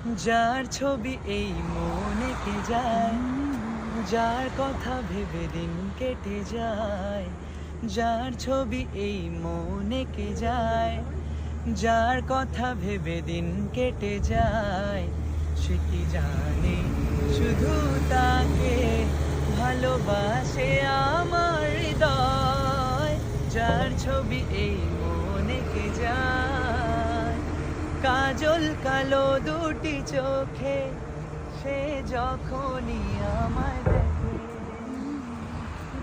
যার ছবি এই মনে কে যায়, যার কথা ভেবে দিন কেটে যায়। যার ছবি এই মনে কে যায়, যার কথা ভেবে দিন কেটে যায়। সে কি জানে শুধু তাকে ভালোবাসে আমার হৃদয়। যার ছবি এই মনে কে যায়, কাজল কালো দুটি চোখে সে যখনই আমায় দেখে,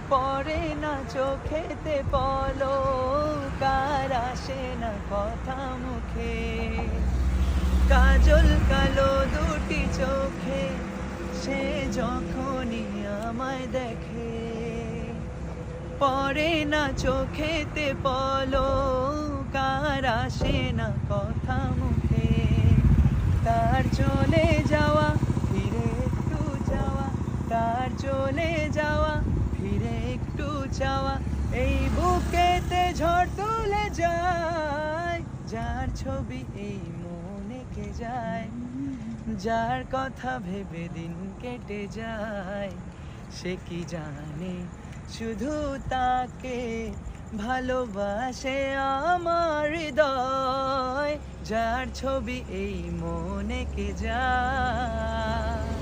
পড়ে না চোখেতে পলক, আর আসে না কথা মুখে। কাজল কালো দুটি চোখে সে যখনই আমায় দেখে, পড়ে না চোখেতে পলক, আর আসে না কথা মুখে। তার চলে যাওয়া ফিরে একটু যাওয়া, তার চলে যাওয়া ফিরে একটু চাওয়া, এই বুকেতে ঝড় তুলে যায়। যার ছবি এই মনে কে যায়, যার কথা ভেবে দিন কেটে যায়। সে কি জানে শুধু তাকে ভালোবাসে আমার হৃদয়। যার ছবি এই মনে কে যায়।